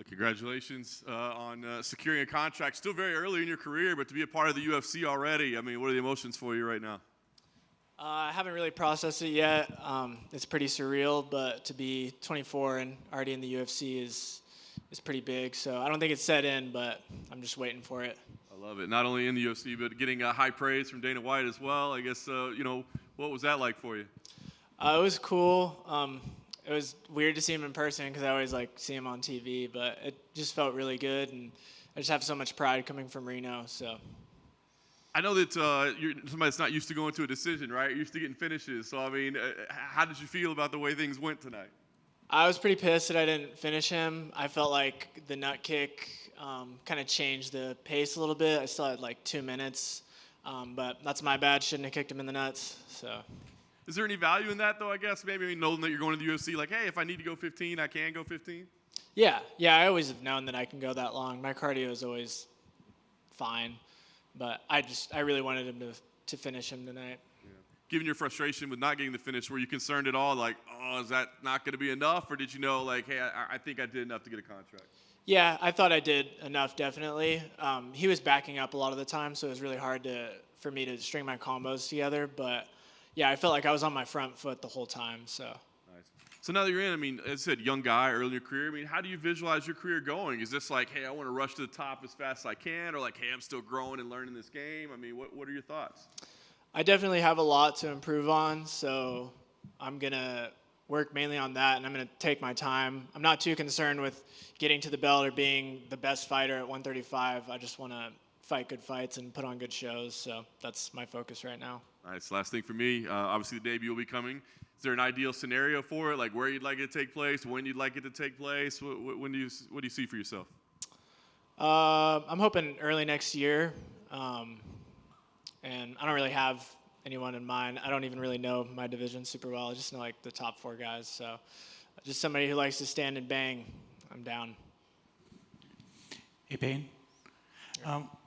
Congratulations on securing a contract. Still very early in your career, but to be a part of the UFC already, I mean, what are the emotions for you right now? I haven't really processed it yet. It's pretty surreal, but to be 24 and already in the UFC is pretty big. So I don't think it's set in, but I'm just waiting for it. I love it. Not only in the UFC, but getting high praise from Dana White as well. I guess, what was that like for you? It was cool. It was weird to see him in person because I always see him on TV, but it just felt really good, and I just have so much pride coming from Reno. So I know that you're somebody that's not used to going to a decision, right? You're used to getting finishes. So, I mean, how did you feel about the way things went tonight? I was pretty pissed that I didn't finish him. I felt like the nut kick kind of changed the pace a little bit. I still had 2 minutes, but that's my bad. Shouldn't have kicked him in the nuts. So. Is there any value in that, though, I guess? Maybe knowing that you're going to the UFC, hey, if I need to go 15, I can go 15? Yeah, I always have known that I can go that long. My cardio is always fine, but I really wanted him to finish him tonight. Yeah. Given your frustration with not getting the finish, were you concerned at all, is that not going to be enough? Or did you know, hey, I think I did enough to get a contract? Yeah, I thought I did enough, definitely. He was backing up a lot of the time, so it was really hard for me to string my combos together, but yeah, I felt like I was on my front foot the whole time. So nice. So now that you're in, I mean, as I said, young guy, early in your career. I mean, how do you visualize your career going? Is this hey, I want to rush to the top as fast as I can, or hey, I'm still growing and learning this game? I mean, what are your thoughts? I definitely have a lot to improve on, so I'm gonna work mainly on that, and I'm gonna take my time. I'm not too concerned with getting to the belt or being the best fighter at 135. I just want to fight good fights and put on good shows. So that's my focus right now. Nice. Last thing for me, obviously the debut will be coming. Is there an ideal scenario for it, where you'd like it to take place, when you'd like it to take place? What do you see for yourself? I'm hoping early next year, and I don't really have anyone in mind. I don't even really know my division super well. I just know the top 4 guys. So just somebody who likes to stand and bang. I'm down. Hey, Peyton.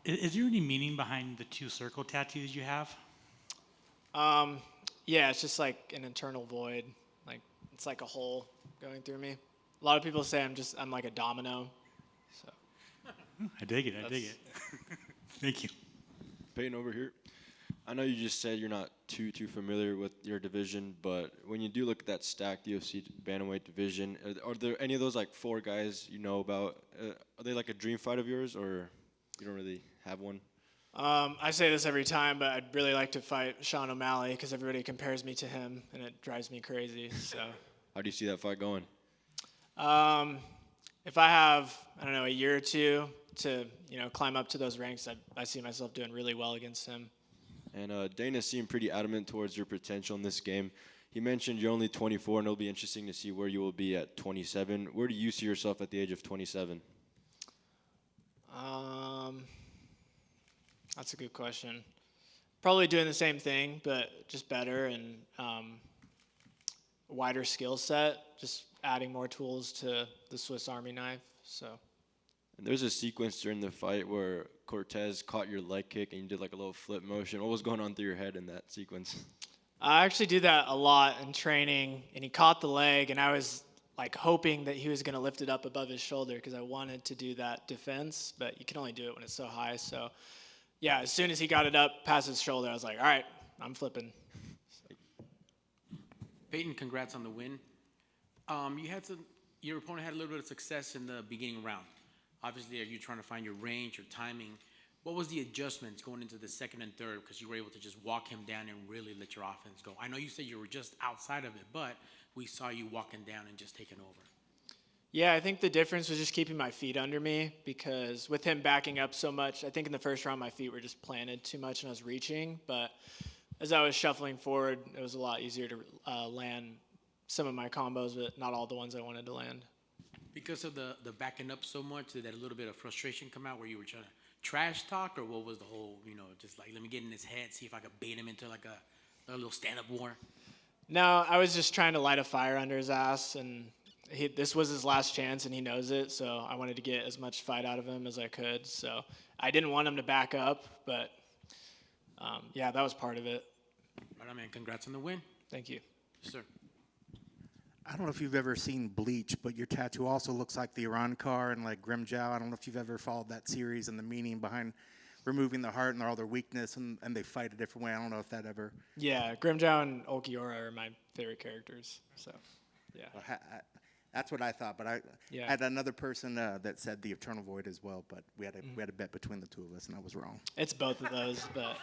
Is there any meaning behind the 2 circle tattoos you have? Yeah, it's just an internal void. It's like a hole going through me. A lot of people say I'm like a domino. So I dig it. Thank you. Peyton over here. I know you just said you're not too familiar with your division, but when you do look at that stacked UFC bantamweight division, are there any of those 4 guys you know about? Are they a dream fight of yours, or you don't really have one? I say this every time, but I'd really like to fight Sean O'Malley because everybody compares me to him, and it drives me crazy. So, how do you see that fight going? If I have, a year or 2 to climb up to those ranks, I see myself doing really well against him. And Dana seemed pretty adamant towards your potential in this game. He mentioned you're only 24, and it'll be interesting to see where you will be at 27. Where do you see yourself at the age of 27? That's a good question. Probably doing the same thing, but just better and wider skill set, just adding more tools to the Swiss Army knife. So. And there's a sequence during the fight where Cortez caught your leg kick and you did a little flip motion. What was going on through your head in that sequence? I actually do that a lot in training, and he caught the leg, and I was hoping that he was going to lift it up above his shoulder because I wanted to do that defense, but you can only do it when it's so high. So, yeah, as soon as he got it up past his shoulder, I was like, all right, I'm flipping. Peyton, congrats on the win. Your opponent had a little bit of success in the beginning round. Obviously, are you trying to find your range, your timing? What was the adjustments going into the second and third because you were able to just walk him down and really let your offense go? I know you said you were just outside of it, but we saw you walking down and just taking over. Yeah, I think the difference was just keeping my feet under me because with him backing up so much, I think in the first round my feet were just planted too much and I was reaching. But as I was shuffling forward, it was a lot easier to land some of my combos, but not all the ones I wanted to land. Because of the backing up so much, did that a little bit of frustration come out where you were trying to trash talk, or what was the whole, just let me get in his head, see if I could bait him into a little stand-up war? No, I was just trying to light a fire under his ass, and this was his last chance, and he knows it, so I wanted to get as much fight out of him as I could. So I didn't want him to back up, but, yeah, that was part of it. Right on, man. Congrats on the win. Thank you. Yes, sir. I don't know if you've ever seen Bleach, but your tattoo also looks like the Iran car and like Grimjow. I don't know if you've ever followed that series and the meaning behind removing the heart and all their weakness, and they fight a different way. I don't know if that ever. Yeah, Grimjow and Ulquiorra are my favorite characters. So, yeah. That's what I thought, but I had another person that said the Eternal Void as well, but we had a bet between the two of us, and I was wrong. It's both of those, but